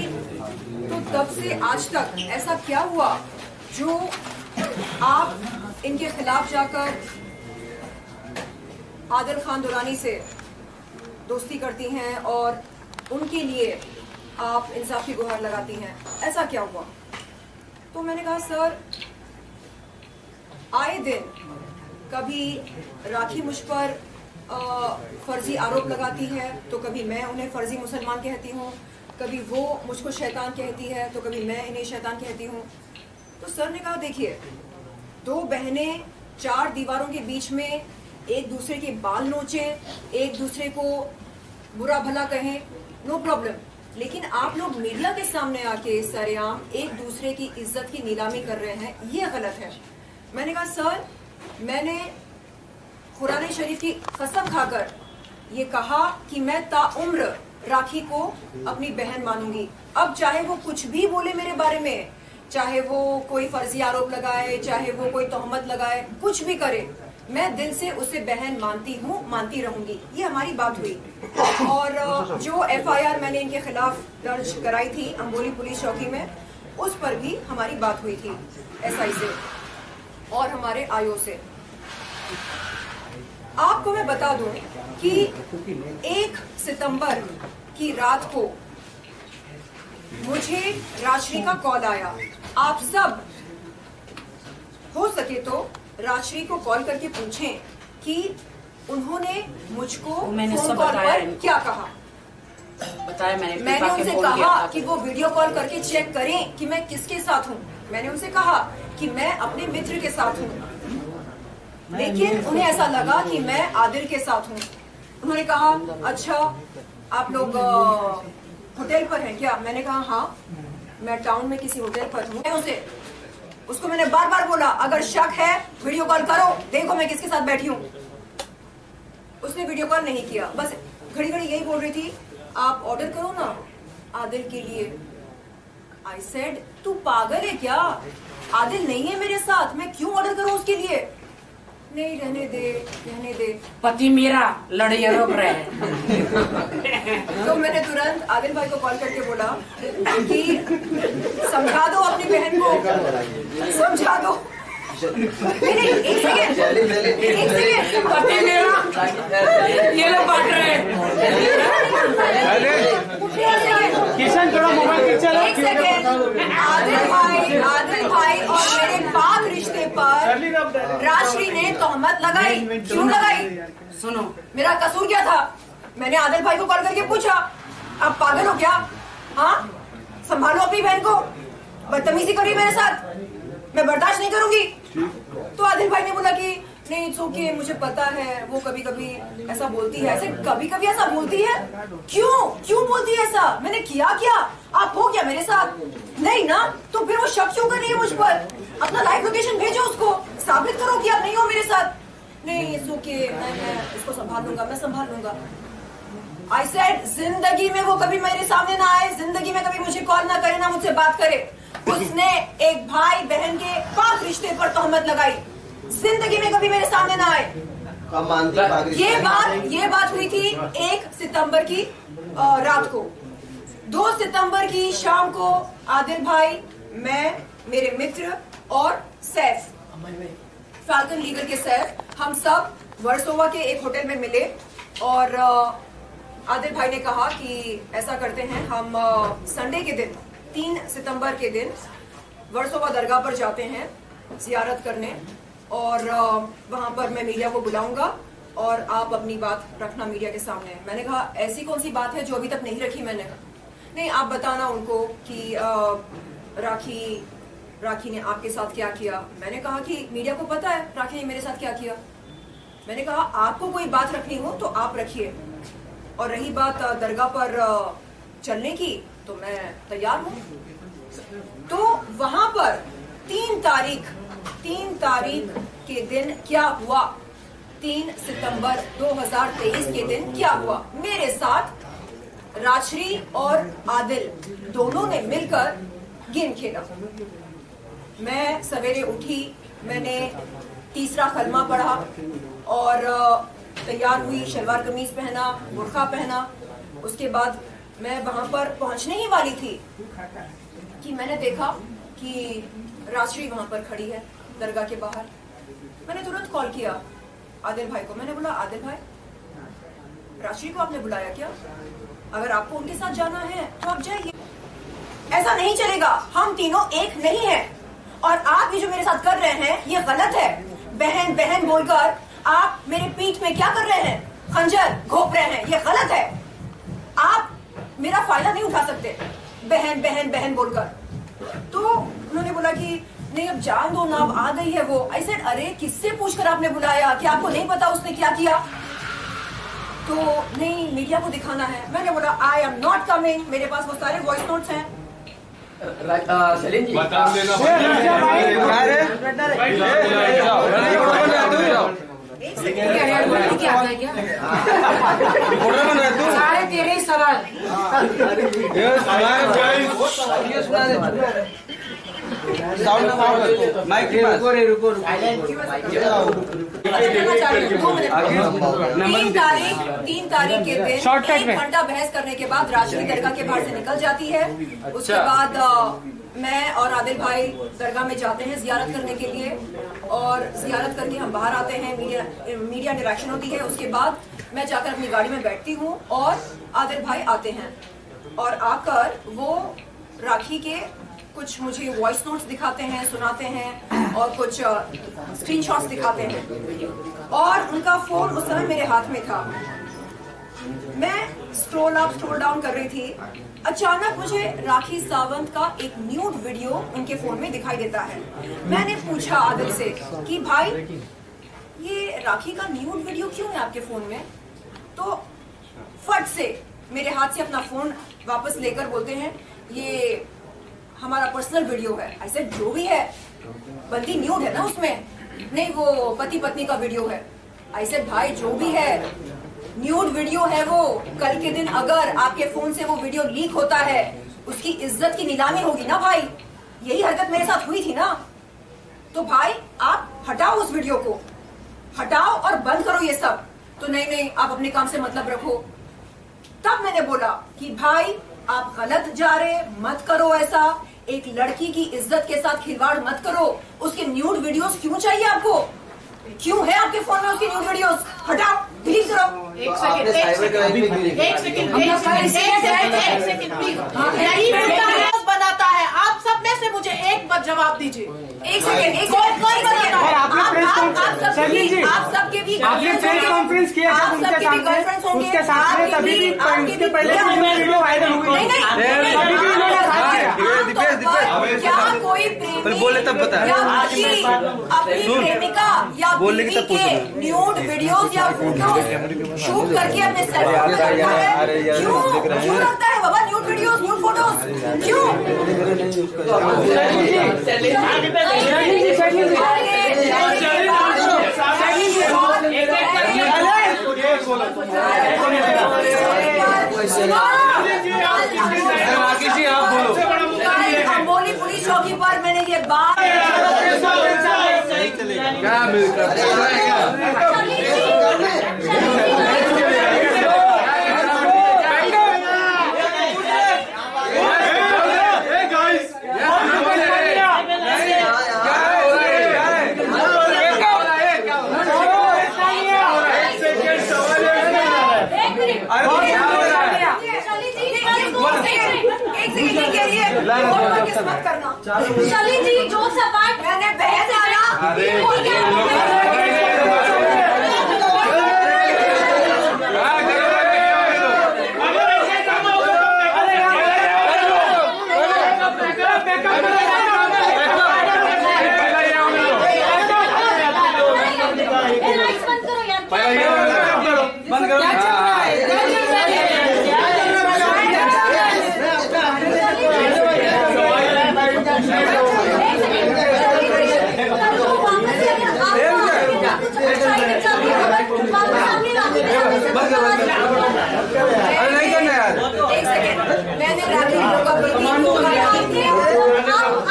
[SPEAKER 11] तो तब से आज तक ऐसा क्या हुआ जो आप इनके खिलाफ जाकर आदिल खान दुरानी से दोस्ती करती हैं और उनके लिए आप इंसाफ की गुहार लगाती हैं, ऐसा क्या हुआ? तो मैंने कहा सर आए दिन कभी राखी मुझ पर फर्जी आरोप लगाती है, तो कभी मैं उन्हें फर्जी मुसलमान कहती हूँ, कभी वो मुझको शैतान कहती है, तो कभी मैं इन्हें शैतान कहती हूँ। तो सर ने कहा देखिए, दो बहनें 4 दीवारों के बीच में एक दूसरे के बाल नोचें, एक दूसरे को बुरा भला कहें, नो प्रॉब्लम, लेकिन आप लोग मीडिया के सामने आके सरेआम एक दूसरे की इज्जत की नीलामी कर रहे हैं, ये गलत है। मैंने कहा सर मैंने कुरान शरीफ की कसम खाकर ये कहा कि मैं ताउम्र राखी को अपनी बहन मानूंगी। अब चाहे वो कुछ भी बोले मेरे बारे में, चाहे वो कोई फर्जी आरोप लगाए, चाहे वो कोई तोहमत लगाए, कुछ भी करे, मैं दिल से उसे बहन मानती हूँ, मानती रहूंगी। ये हमारी बात हुई। और जो FIR मैंने इनके खिलाफ दर्ज कराई थी अंबोली पुलिस चौकी में, उस पर भी हमारी बात हुई थी SI से और हमारे IO से। आपको मैं बता दूं कि 1 सितंबर की रात को मुझे राजश्री का कॉल आया। आप सब हो सके तो राजश्री को कॉल करके पूछें कि उन्होंने मुझको फोन कॉल पर क्या कहा।
[SPEAKER 2] बताया
[SPEAKER 11] मैंने उनसे कहा कि वो वीडियो कॉल करके चेक करें कि मैं किसके साथ हूँ। मैंने उनसे कहा कि मैं अपने मित्र के साथ हूँ, लेकिन उन्हें ऐसा लगा कि मैं आदिल के साथ हूँ। उन्होंने कहा अच्छा आप लोग होटल पर हैं क्या? मैंने कहा हाँ। मैं टाउन में किसी होटल पर हूँ उसे, उसको मैंने बार बार बोला अगर शक है वीडियो कॉल करो, देखो मैं किसके साथ बैठी हूँ। उसने वीडियो कॉल नहीं किया, बस घड़ी घड़ी यही बोल रही थी आप ऑर्डर करो ना आदिल के लिए। आई सेड तू पागल है क्या, आदिल नहीं है मेरे साथ, मैं क्यों ऑर्डर करूं उसके लिए। नहीं रहने दे
[SPEAKER 2] पति मेरा लड़िया रोक रहे हैं।
[SPEAKER 11] तो मैंने तुरंत आदिल भाई को कॉल करके बोला कि समझा दो अपनी बहन को, समझा दो। नहीं एक सेकेंड,
[SPEAKER 2] पति मेरा ये लोग बांट रहे हैं।
[SPEAKER 6] किशन थोड़ा मोबाइल चला।
[SPEAKER 11] एक सेकेंड, आदिल भाई और मेरे पाक रिश्ते पर राजश्री ने तोहमत लगाई। क्यों लगाई?
[SPEAKER 2] सुनो,
[SPEAKER 11] मेरा कसूर क्या था? मैंने आदिल भाई को कॉल करके पूछा आप पागल हो क्या? हाँ, संभालो अपनी बहन को, बदतमीजी करी मेरे साथ, मैं बर्दाश्त नहीं करूंगी। तो आदिल भाई ने बोला कि नहीं इट्स ओके, मुझे पता है वो कभी कभी ऐसा बोलती है। ऐसे कभी कभी ऐसा बोलती है? क्यों बोलती है ऐसा? मैंने किया क्या? आप हो क्या मेरे साथ? नहीं ना, तो फिर वो शक क्यों कर रही है मुझ पर? अपना लाइव लोकेशन भेजो उसको, साबित करो कि आप नहीं हो मेरे साथ। नहीं इट्स ओके, मैं इसको संभाल लूंगा, मैं संभाल लूंगा। आई सेड जिंदगी में वो कभी मेरे सामने ना आए, जिंदगी में कभी मुझे कॉल ना करे, ना मुझसे बात करे। उसने एक भाई बहन के पाक रिश्ते पर तोहमत लगाई, जिंदगी में कभी मेरे सामने ना आए। ये बात हुई थी 1 सितंबर की रात को। 2 सितंबर की शाम को आदिल भाई, मैं, मेरे मित्र और सैफ, फाल्कन लीगल के सैफ, हम सब वर्सोवा के एक होटल में मिले और आदिल भाई ने कहा कि ऐसा करते हैं हम संडे के दिन 3 सितंबर के दिन वर्सोवा दरगाह पर जाते हैं जियारत करने और वहां पर मैं मीडिया को बुलाऊंगा और आप अपनी बात रखना मीडिया के सामने। मैंने कहा ऐसी कौन सी बात है जो अभी तक नहीं रखी मैंने? नहीं आप बताना उनको कि राखी ने आपके साथ क्या किया। मैंने कहा कि मीडिया को पता है राखी ने मेरे साथ क्या किया। मैंने कहा आपको कोई बात रखनी हो तो आप रखिए, और रही बात दरगाह पर चलने की तो मैं तैयार हूँ। तो वहां पर 3 तारीख के दिन क्या हुआ, 3 सितंबर 2023 के दिन क्या हुआ? मेरे साथ राजश्री और आदिल दोनों ने मिलकर गेम खेला। मैं सवेरे उठी, मैंने तीसरा कलमा पढ़ा और तैयार हुई, शलवार कमीज पहना, बुर्का पहना। उसके बाद मैं वहां पर पहुंचने ही वाली थी कि मैंने देखा कि राजश्री वहां पर खड़ी है दरगाह के बाहर। मैंने तुरंत कॉल किया आदिल भाई को। मैंने बोला आदिल भाई, राजश्री को आपने बुलाया क्या? अगर आपको उनके साथ जाना है तो आप जाइए, ऐसा नहीं चलेगा, हम तीनों एक नहीं हैं। और आप ये जो मेरे साथ कर रहे हैं ये गलत है। बहन बहन बोलकर आप मेरे पीठ में क्या कर रहे हैं? खंजर घोंप रहे हैं, ये गलत है। आप मेरा फायदा नहीं उठा सकते बहन बहन बहन बोलकर। तो उन्होंने बोला कि नहीं अब जान दो ना, अब आ गई है वो। आई सेड अरे किससे पूछकर आपने बुलाया, क्या आपको नहीं पता उसने क्या किया? तो नहीं मीडिया को दिखाना है। मैंने बोला आई एम नॉट कमिंग, मेरे पास वो सारे वॉइस नोट्स हैं।
[SPEAKER 9] सलीम जी
[SPEAKER 1] बता देना
[SPEAKER 2] सारे तेरे ही सवाल।
[SPEAKER 5] रुको
[SPEAKER 11] 3 तारीख के दिन 1 घंटा बहस करने के बाद राजश्री दरगाह के बाहर से निकल जाती है। उसके बाद मैं और आदिल भाई दरगाह में जाते हैं जियारत करने के लिए, और जियारत करके हम बाहर आते हैं, मीडिया इंटरेक्शन होती है। उसके बाद मैं जाकर अपनी गाड़ी में बैठती हूँ और आदिल भाई आते हैं और आकर वो राखी के कुछ मुझे वॉइस नोट्स दिखाते हैं, सुनाते हैं और कुछ स्क्रीनशॉट्स दिखाते हैं। और उनका फोन उस समय मेरे हाथ में था। मैं स्क्रॉल अप स्क्रॉल डाउन कर रही थी, अचानक मुझे राखी सावंत का एक न्यूड वीडियो उनके फोन में दिखाई देता है। मैंने पूछा आदिल से कि भाई ये राखी का न्यूड वीडियो क्यों है आपके फोन में? तो फट से मेरे हाथ से अपना फोन वापस लेकर बोलते हैं ये हमारा पर्सनल वीडियो है। आई सेड जो भी है, बंदी न्यूड है ना उसमें, नहीं वो पति पत्नी का वीडियो है। आई सेड भाई जो भी है न्यूड वीडियो है वो, कल के दिन अगर आपके फोन से वो वीडियो लीक होता है उसकी इज्जत की नीलामी होगी ना भाई। यही हरकत मेरे साथ हुई थी ना, तो भाई आप हटाओ उस वीडियो को, हटाओ और बंद करो ये सब। तो नहीं आप अपने काम से मतलब रखो। तब मैंने बोला कि भाई आप गलत जा रहे, मत करो ऐसा। एक लड़की की इज्जत के साथ खिलवाड़ मत करो। उसके न्यूड वीडियोस क्यों चाहिए आपको? क्यों है आपके फोन में उसकी न्यूड वीडियोस? हटाओ, डिलीट करो।
[SPEAKER 3] एक सेकंड बनाता है। आप सब में से मुझे एक बार जवाब दीजिए।
[SPEAKER 11] एक सेकंड आप सबके भी
[SPEAKER 6] प्रेस कॉन्फ्रेंस किया जब उनके सामने, उसके साथ में तभी भी उसके पहले वीडियो वायरल हुई।
[SPEAKER 11] क्या कोई प्रेमी बोले तब बता अपनी प्रेमिका या बीवी के न्यूड वीडियोस या फोटोज शूट करके अपने सेल फोन में रखता है? क्यों रखता है बाबा न्यूड वीडियोस, न्यूड फोटोज? क्यों? खम्बोली पुलिस चौकी पर मैंने ये बात मत करना।
[SPEAKER 12] चली जी जो सपाट
[SPEAKER 11] मैंने बहस आना
[SPEAKER 12] बंद करो
[SPEAKER 11] नहीं करना यार। एक सेकंड, मैंने राखी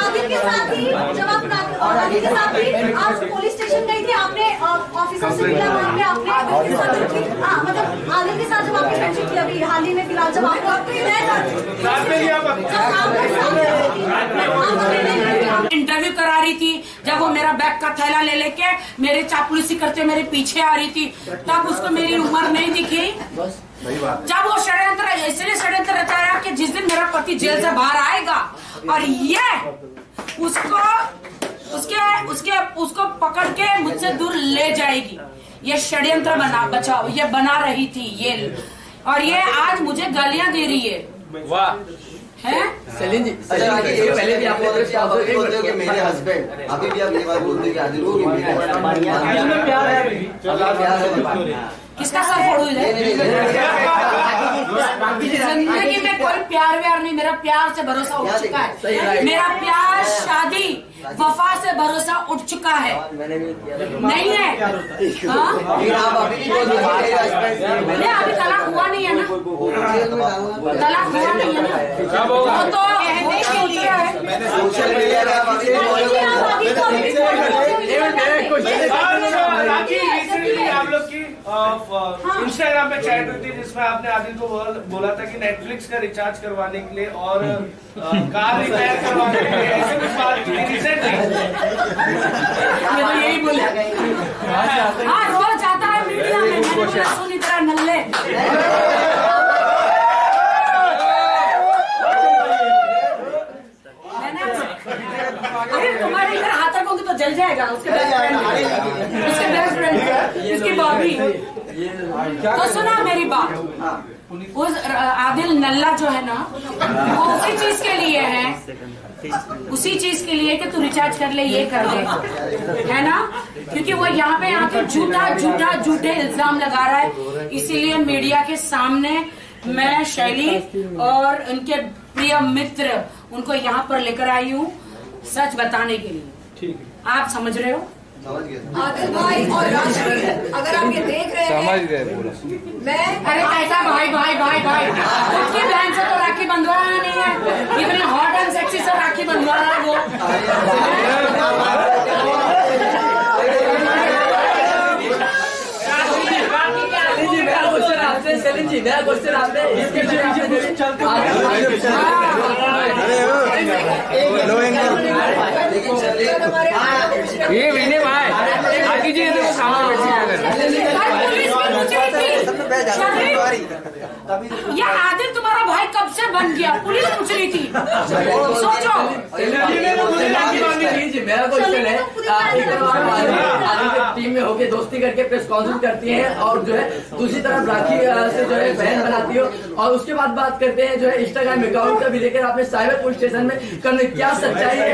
[SPEAKER 12] आदिल के साथ ही जब आप आदिल के साथ ही आज पुलिस स्टेशन गई थी, आपने ऑफिसर से मिला, वहाँ पे आपने आदिल के साथ मतलब आदिल के साथ जब आपकी फ्रेंडशिप थी अभी हाल ही में फिलहाल जब
[SPEAKER 2] इंटरव्यू करा रही थी, जब वो मेरा बैग का थैला ले लेके मेरे चापलूसी करते मेरे पीछे आ रही थी, तब उसको मेरी उम्र नहीं दिखी। जब वो षड्यंत्र इसलिए षड्यंत्र रचाया कि जिस दिन मेरा पति जेल से बाहर आएगा और ये उसको पकड़ के मुझसे दूर ले जाएगी, ये षड्यंत्र बचाओ ये बना रही थी ये, और ये आज मुझे गालियां दे रही है।
[SPEAKER 9] वाह
[SPEAKER 2] है
[SPEAKER 9] सलीम जी, पहले भी आपने
[SPEAKER 7] बोलते हो कि मेरे हस्बैंड, अभी भी आप ये बात बोलते हो कि आदिल को
[SPEAKER 6] प्यार है।
[SPEAKER 2] किसका सर फोड़ू जिंदगी में कोई प्यार व्यार नहीं, मेरा प्यार से भरोसा उठ चुका है। मेरा प्यार शादी वफा से भरोसा उठ चुका है, नहीं है। अभी तलाक हुआ नहीं है ना, तलाक हुआ नहीं है ना, वो तो
[SPEAKER 7] सोशल मीडिया
[SPEAKER 6] आप लोग की इंस्टाग्राम पे चैट हुई थी जिसमें आपने आदिल को बोला था कि नेटफ्लिक्स का रिचार्ज करवाने के लिए और कार रिपेयर करवाने के लिए ऐसे कुछ बात की थी रिसेंटली।
[SPEAKER 2] तो यही बोला हाँ रोज आता है मीडिया में, सुनी तरह नल्ले तुम्हारे इधर हाथ रखोगे तो जल जाएगा। उसके बेस्ट फ्रेंड उसकी भाभी। तो सुना मेरी बात, उस आदिल नल्ला जो है ना वो उसी चीज के लिए है, उसी चीज के लिए कि तू रिचार्ज कर ले, ये कर ले, है ना, क्योंकि वो यहाँ पे आके झूठे इल्जाम लगा रहा है। इसीलिए मीडिया के सामने मैं शैली और उनके प्रिय मित्र उनको यहाँ पर लेकर आई हूँ सच बताने के लिए।
[SPEAKER 6] ठीक है,
[SPEAKER 2] आप समझ रहे हो?
[SPEAKER 11] आदिल भाई और राशि, अगर आप ये देख रहे हैं, मैं
[SPEAKER 2] अरे कैसा भाई भाई भाई भाई उसकी बहन से तो राखी बंधवाना नहीं है, इतनी हॉट एंड सेक्सी से राखी बंधवाना है वो।
[SPEAKER 9] सलीम जी मेरा क्वेश्चन आपने इसके
[SPEAKER 6] ये विनय भाई आगे जी इधर सामान
[SPEAKER 2] ये आदिल तुम्हारा भाई कब से बन गया? पुलिस पूछ रही थी, सोचो।
[SPEAKER 9] मेरा क्वेश्चन है, टीम में होके दोस्ती करके प्रेस कॉन्फ्रेंस करती हैं और जो है दूसरी तरफ राखी से जो है बहन बनाती हो और उसके बाद बात करते हैं जो है इंस्टाग्राम अकाउंट का भी लेकर आपने साइबर पुलिस स्टेशन में करने, क्या सच्चाई है?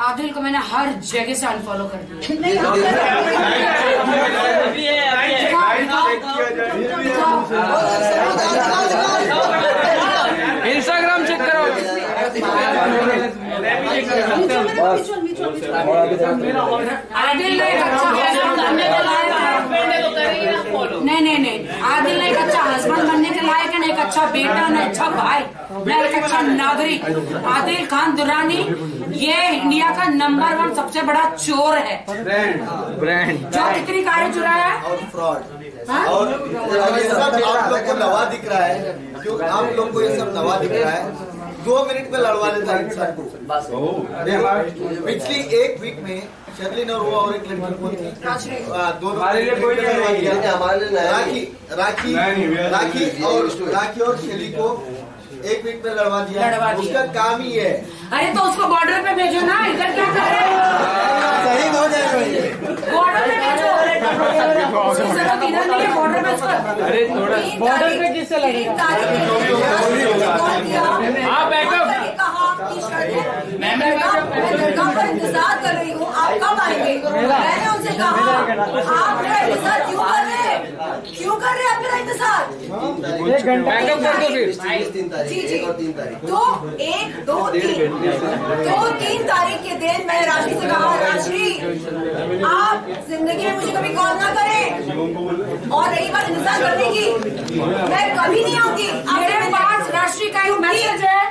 [SPEAKER 2] आदिल को मैंने हर जगह से अनफॉलो कर दिया।
[SPEAKER 6] इंस्टाग्राम चेक करो।
[SPEAKER 2] आदिल ने नहीं आदिल ने एक अच्छा हस्बैंड बनने के लायक है, एक अच्छा बेटा, न अच्छा भाई, न एक अच्छा नागरिक। आदिल खान दुरानी ये इंडिया का नंबर 1 सबसे बड़ा चोर है, ब्रांड जो कितनी कारें चुराया है
[SPEAKER 4] और फ्रॉड। और ये सब आप लोग को नवा दिख रहा है, जो आप लोग को ये सब नवा दिख रहा है। 2 मिनट में लड़वा लेता है इंसान को। पिछली 1 वीक में शर्लिन और वो और एक लड़की कौन थी, दोनों राखी और शैली को 1 वीक में लड़वा दिया। उसका काम ही है।
[SPEAKER 2] अरे तो उसको बॉर्डर पे भेजो ना, इधर क्या कर रहे हो?
[SPEAKER 4] शहीद हो जाएगा,
[SPEAKER 2] बॉर्डर पे भेजो। जरूरत इधर नहीं है बॉर्डर पे।
[SPEAKER 6] अरे थोड़ा
[SPEAKER 11] बॉर्डर पे किससे लड़ेगा?
[SPEAKER 6] आप बैकअप
[SPEAKER 11] मैं दरगाह पर इंतजार कर रही हूँ, आप कब आएंगे? मैंने उनसे कहा आप मेरा इंतजार क्यों कर रहे हैं? क्यों कर रहे हैं आप मेरा इंतजार?
[SPEAKER 6] बैकअप कर दो फिर।
[SPEAKER 11] जी जी, तो 1, 2, 3 तारीख के दिन मैंने राशि से कहा, राशि आप जिंदगी में मुझे कभी कॉल ना करें, और रही बात इंतजार करने की, मैं कभी नहीं आऊंगी।
[SPEAKER 2] मेरे पास राशि का एक मैसेज है,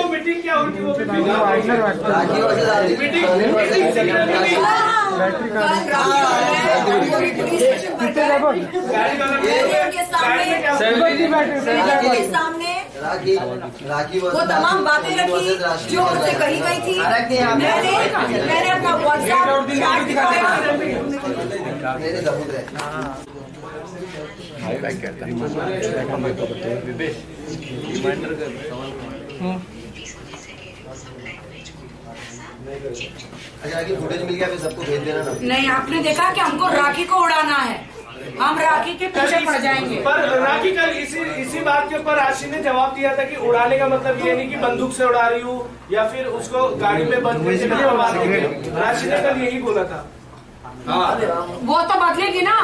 [SPEAKER 6] मीटिंग क्या होगी वो
[SPEAKER 11] सामने वो तमाम बातें रखी जो उनसे कही गई थी। मैंने अपना व्हाट्सएप चैट दिखाया।
[SPEAKER 7] फुटेज मिल गया फिर सबको भेज देना ना।
[SPEAKER 2] नहीं, आपने देखा कि हमको राखी को उड़ाना है, हम राखी के पीछे पड़ जाएंगे।
[SPEAKER 6] पर राखी कल इसी बात के ऊपर राशि ने जवाब दिया था कि उड़ाने का मतलब ये नहीं कि बंदूक से उड़ा रही हूँ या फिर उसको गाड़ी में बंद करके। राशि ने कल यही बोला था।
[SPEAKER 2] वो तो बदलेगी ना,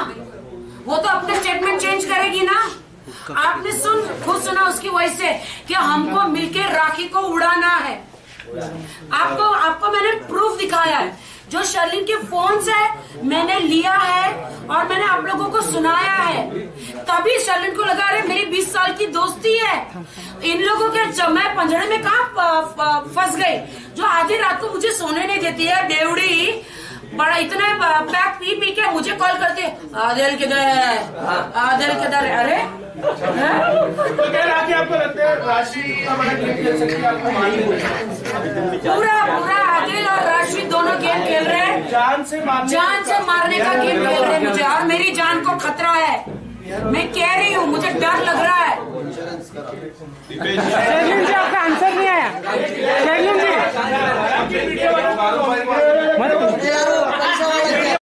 [SPEAKER 2] वो तो अपने स्टेटमेंट चेंज करेगी ना। आपने खुद सुना उसकी वॉइस से कि हमको मिलके राखी को उड़ाना है। आपको मैंने प्रूफ दिखाया है, जो शर्लिन के फोन से मैंने लिया है और मैंने आप लोगों को सुनाया है। तभी शर्लिन को लगा रहे मेरी 20 साल की दोस्ती है, इन लोगों के मैं पंजड़े में कहाँ फंस गई, जो आधी रात को मुझे सोने नहीं देती है। बेवड़ी बड़ा इतना पैक पी के मुझे कॉल करते, आदिल किधर है, आदिल किधर है। अरे
[SPEAKER 6] तो क्या राखी आपको लगता है राशि का बड़ा गेम खेल सकती है? आपको
[SPEAKER 2] पूरा आदिल और राशि दोनों गेम खेल रहे हैं, जान से मारने का गेम खेल रहे हैं मुझे, और मेरी जान को खतरा है। मैं कह रही हूँ मुझे डर लग रहा है।
[SPEAKER 6] शर्लिन जी आपका आंसर नहीं आया। शर्लिन जी